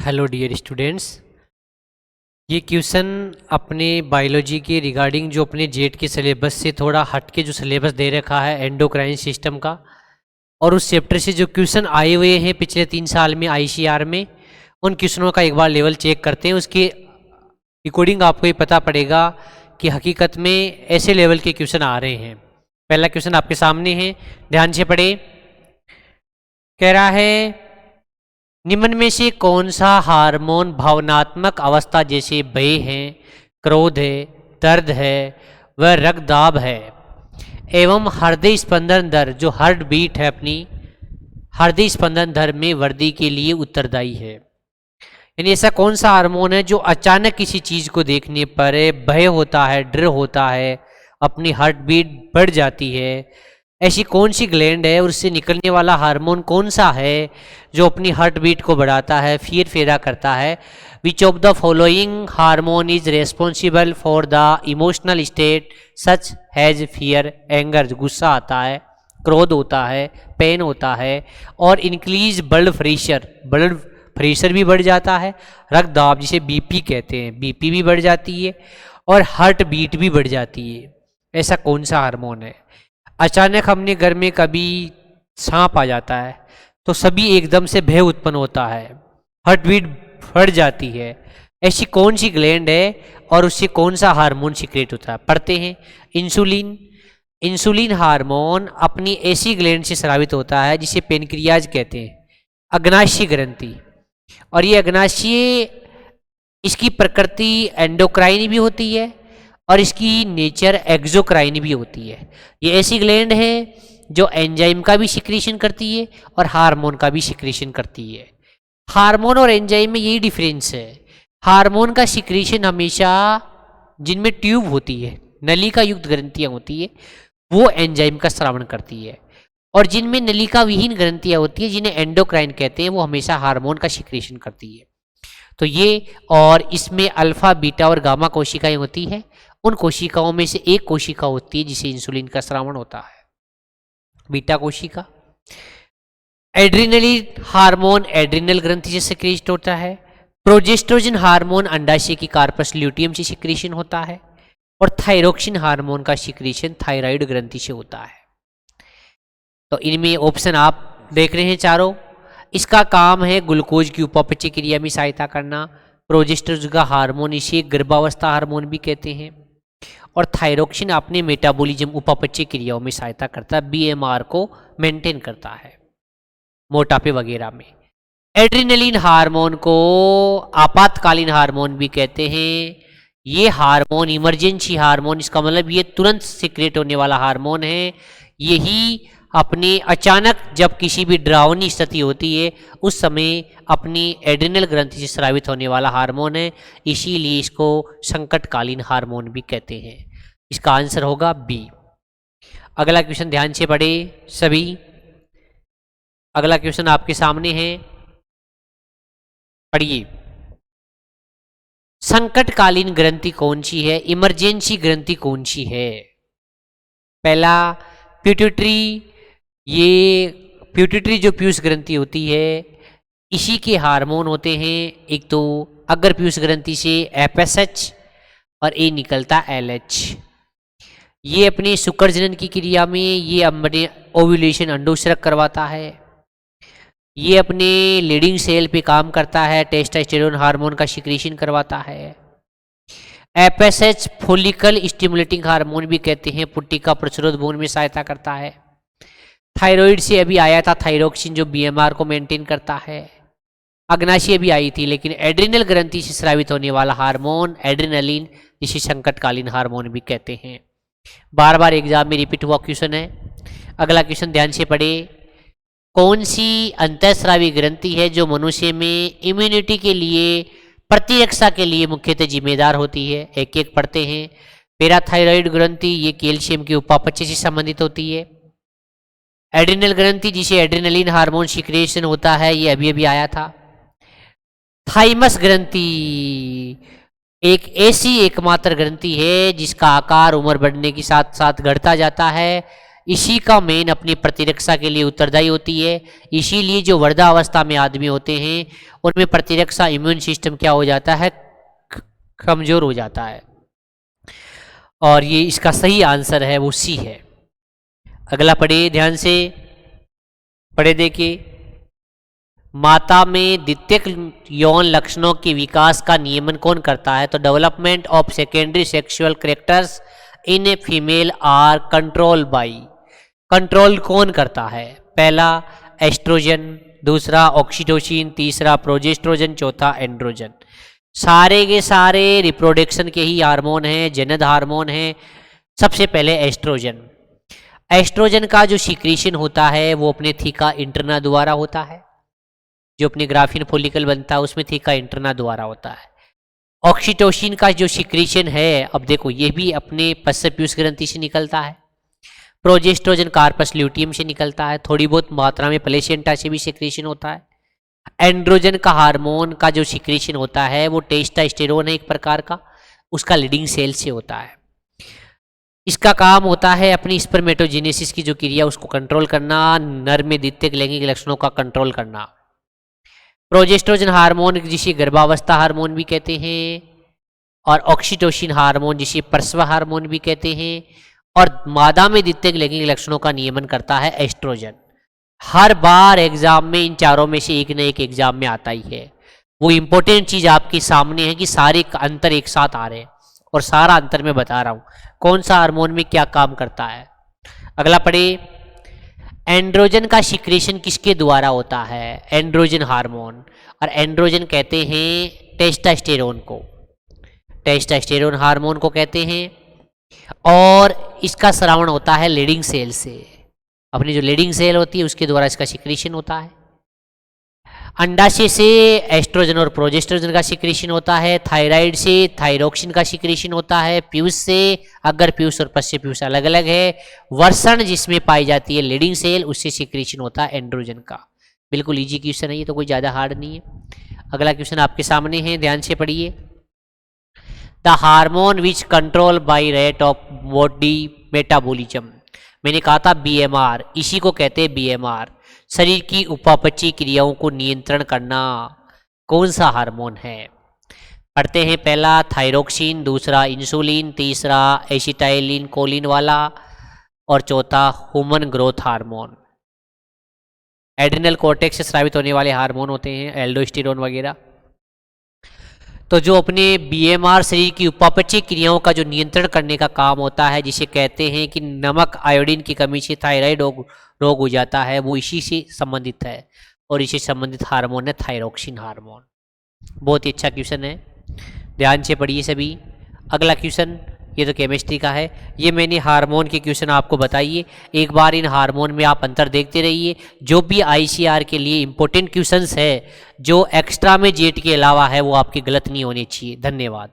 Hello dear students, ये question अपने biology के रिगार्डिंग जो अपने जेट के सिलेबस से थोड़ा हट के जो सिलेबस दे रखा है एंडोक्राइन सिस्टम का, और उस चैप्टर से जो क्वेश्चन आए हुए हैं पिछले 3 साल में आईसीआर में, उन क्वेश्चनों का एक बार लेवल चेक करते हैं। उसके अकॉर्डिंग आपको ये पता पड़ेगा कि हकीकत में ऐसे लेवल के क्वेश्चन आ रहे हैं। पहला क्वेश्चन आपके सामने है, ध्यान से पढ़े। कह रहा है, निम्न में से कौन सा हार्मोन भावनात्मक अवस्था जैसे भय है, क्रोध है, दर्द है व रक्तदाब है एवं हृदय स्पंदन दर जो हार्ट बीट है अपनी हृदय स्पंदन दर में वृद्धि के लिए उत्तरदायी है। यानी ऐसा कौन सा हार्मोन है जो अचानक किसी चीज को देखने पर भय होता है, डर होता है, अपनी हार्ट बीट बढ़ जाती है। ऐसी कौन सी ग्लैंड है और उससे निकलने वाला हार्मोन कौन सा है जो अपनी हार्ट बीट को बढ़ाता है, फिर फेरा करता है। Which of the following hormone is responsible for the emotional state such has fear anger, गुस्सा आता है, क्रोध होता है, पेन होता है और इंक्रीज ब्लड प्रेशर भी बढ़ जाता है, रक्त दाब जिसे बीपी कहते हैं, बीपी भी बढ़ जाती है और हार्ट बीट भी बढ़ जाती है। ऐसा कौन सा हार्मोन है? अचानक हमने घर में कभी सांप आ जाता है तो सभी एकदम से भय उत्पन्न होता है, हार्ट बीट बढ़ जाती है। ऐसी कौन सी ग्लैंड है और उससे कौन सा हार्मोन सीक्रेट होता है? पढ़ते हैं। इंसुलिन हार्मोन अपनी ऐसी ग्लैंड से स्रावित होता है जिसे पेनक्रियाज कहते हैं, अग्नाशय ग्रंथि। और ये अग्नाशय, इसकी प्रकृति एंडोक्राइन भी होती है और इसकी नेचर एक्सोक्राइन भी होती है। ये ऐसी ग्लैंड है जो एंजाइम का भी सिक्रीशन करती है और हार्मोन का भी सिक्रीशन करती है। हार्मोन और एंजाइम में यही डिफरेंस है। हार्मोन का सिक्रीशन हमेशा जिनमें ट्यूब होती है, नलिका युक्त ग्रंथियां होती है, वो एंजाइम का स्रावण करती है, और जिनमें नलिका विहीन ग्रंथियां होती है जिन्हें एंडोक्राइन कहते हैं, वो हमेशा हार्मोन का सिक्रीशन करती है। तो ये, और इसमें अल्फा, बीटा और गामा कोशिकाएं होती है। उन कोशिकाओं में से एक कोशिका होती है जिसे इंसुलिन का स्रावण होता है, बीटा कोशिका। एड्रिनलिन हार्मोन एड्रिनल ग्रंथि से सिक्रीट होता है। प्रोजेस्ट्रोजन हार्मोन अंडाशय की कार्पस ल्यूटियम से सिक्रीशन होता है और थायरोक्सिन हार्मोन का सिक्रीशन थायराइड ग्रंथि से होता है। तो इनमें ऑप्शन आप देख रहे हैं चारों। इसका काम है ग्लूकोज की उपापचय क्रिया में सहायता करना। प्रोजेस्टेरोन का हार्मोन इसे गर्भावस्था हार्मोन भी कहते हैं, और थायरोक्सिन अपने मेटाबॉलिज्म उपापचय क्रियाओं में सहायता करता है, बीएमआर को मेंटेन करता है मोटापे वगैरह में। एड्रिनलिन हार्मोन को आपातकालीन हार्मोन भी कहते हैं। ये हार्मोन इमरजेंसी हार्मोन, इसका मतलब ये तुरंत सीक्रेट होने वाला हार्मोन है। यही अपने अचानक जब किसी भी डरावनी स्थिति होती है उस समय अपनी एड्रिनल ग्रंथि से स्रावित होने वाला हार्मोन है, इसीलिए इसको संकटकालीन हार्मोन भी कहते हैं। इसका आंसर होगा बी। अगला क्वेश्चन ध्यान से पढ़े सभी। अगला क्वेश्चन आपके सामने है, पढ़िए। संकटकालीन ग्रंथि कौन सी है? इमरजेंसी ग्रंथि कौन सी है? पहला पिट्यूटरी। ये पिट्यूटरी जो पीयूष ग्रंथि होती है, इसी के हार्मोन होते हैं। एक तो अग्र पीयूष ग्रंथि से FSH और ए निकलता LH। ये अपने शुक्र जनन की क्रिया में ये अपने ओव्यूलेशन अंडोत्सर्ग करवाता है। ये अपने लीडिंग सेल पे काम करता है, टेस्टोस्टेरोन हार्मोन का सिक्रीशन करवाता है। FSH फोलिकल स्टिमुलेटिंग हार्मोन भी कहते हैं, पुट्टिका प्रतिरोध भ्रूण में सहायता करता है। थायराइड से अभी आया था थायरोक्सिन जो बीएमआर को मेंटेन करता है। अग्नाशय भी आई थी, लेकिन एड्रिनल ग्रंथि से स्रावित होने वाला हार्मोन एड्रिनलिन, जिसे संकटकालीन हार्मोन भी कहते हैं। बार बार एग्जाम में रिपीट हुआ क्वेश्चन है। अगला क्वेश्चन ध्यान से पढ़े। कौन सी अंतःस्रावी ग्रंथि है जो मनुष्य में इम्यूनिटी के लिए, प्रतिरक्षा के लिए मुख्यतः जिम्मेदार होती है? एक एक पढ़ते हैं। पैराथायरॉइड ग्रंथि, ये कैल्शियम के उपापचय से संबंधित होती है। एड्रिनल ग्रंथि जिसे एड्रिनलिन हार्मोन सिक्रेशन होता है, ये अभी अभी आया था। थाइमस ग्रंथि एक ऐसी एकमात्र ग्रंथि है जिसका आकार उम्र बढ़ने के साथ साथ घटता जाता है। इसी का मेन अपनी प्रतिरक्षा के लिए उत्तरदायी होती है। इसीलिए जो वृद्धावस्था में आदमी होते हैं उनमें प्रतिरक्षा इम्यून सिस्टम क्या हो जाता है, कमजोर हो जाता है। और ये इसका सही आंसर है वो सी है। अगला पढ़िए ध्यान से, पढ़े देखिए। माता में द्वितीयक यौन लक्षणों के विकास का नियमन कौन करता है? तो development of secondary sexual characters in a female are control by, control कौन करता है? पहला एस्ट्रोजन, दूसरा ऑक्सीटोसिन, तीसरा प्रोजेस्ट्रोजन, चौथा एंड्रोजन। सारे के सारे रिप्रोडक्शन के ही हार्मोन हैं, जनद हार्मोन हैं। सबसे पहले एस्ट्रोजन। एस्ट्रोजन का जो सिक्रीशन होता है वो अपने थीका इंटरना द्वारा होता है। जो अपने ग्राफिन फॉलिकल बनता है उसमें थीका इंटरना द्वारा होता है। ऑक्सीटोसिन का जो सिक्रीशन है, अब देखो ये भी अपने पश्च पीयूष ग्रंथि से निकलता है। प्रोजेस्ट्रोजन कार्पस ल्यूटियम से निकलता है। थोड़ी बहुत मात्रा में प्लेसेंटा से भी सिक्रीशन होता है। एंड्रोजन का हार्मोन का जो सिक्रीशन होता है वो टेस्टोस्टेरोन है एक प्रकार का, उसका लीडिंग सेल से होता है। इसका काम होता है अपनी स्पर्मेटोजेनेसिस की जो क्रिया उसको कंट्रोल करना, नर में द्वितीयक लैंगिक लक्षणों का कंट्रोल करना। प्रोजेस्ट्रोजन हार्मोन जिसे गर्भावस्था हार्मोन भी कहते हैं, और ऑक्सीटोसिन हार्मोन जिसे प्रसव हार्मोन भी कहते हैं, और मादा में द्वितीयक लैंगिक लक्षणों का नियमन करता है एस्ट्रोजन। हर बार एग्जाम में इन चारों में से एक न एक एग्जाम में आता ही है। वो इंपॉर्टेंट चीज आपके सामने है कि सारे अंतर एक साथ आ रहे हैं और सारा अंतर मैं बता रहा हूं कौन सा हार्मोन में क्या काम करता है। अगला पढ़े, एंड्रोजन का सिक्रेशन किसके द्वारा होता है? एंड्रोजन हार्मोन, और एंड्रोजन कहते हैं टेस्टोस्टेरोन को, टेस्टोस्टेरोन हार्मोन को कहते हैं। और इसका स्रावण होता है लीडिंग सेल से, अपनी जो लीडिंग सेल होती है उसके द्वारा इसका सिक्रेशन होता है। अंडाशय से एस्ट्रोजन और प्रोजेस्ट्रोजन का सिक्रेशन होता है। थायराइड से थायरोक्सिन का सिक्रेशन होता है। पीयूष से, अगर पीयूष और पश्च पीयूष अलग अलग है, वर्षण जिसमें पाई जाती है लीडिंग सेल, उससे सिक्रेशन होता है एंड्रोजन का। बिल्कुल इजी क्वेश्चन है ये, तो कोई ज़्यादा हार्ड नहीं है। अगला क्वेश्चन आपके सामने है, ध्यान से पढ़िए। The hormone which control by rate of body metabolism, मैंने कहा था बीएमआर, इसी को कहते हैं बीएमआर, शरीर की उपापचयी क्रियाओं को नियंत्रण करना। कौन सा हार्मोन है? पढ़ते हैं, पहला थायरोक्सिन, दूसरा इंसुलिन, तीसरा एसिटाइलिन कोलिन वाला, और चौथा human growth hormone. Adrenal cortex से स्रावित होने वाले हार्मोन होते हैं एल्डोस्टेरोन वगैरह। तो जो अपने बीएमआर शरीर की उपापचयी क्रियाओं का जो नियंत्रण करने का काम होता है, जिसे कहते हैं कि नमक आयोडीन की कमी से थायराइड रोग हो जाता है, वो इसी से संबंधित है, और इसी संबंधित हार्मोन है थायरोक्सिन हार्मोन। बहुत ही अच्छा क्वेश्चन है, ध्यान से पढ़िए सभी। अगला क्वेश्चन, ये तो केमिस्ट्री का है, ये मैंने हार्मोन के क्वेश्चन आपको बताइए। एक बार इन हार्मोन में आप अंतर देखते रहिए। जो भी आईसीआर के लिए इंपॉर्टेंट क्वेश्चंस है, जो एक्स्ट्रा में जेट के अलावा है, वो आपकी गलत नहीं होनी चाहिए। धन्यवाद।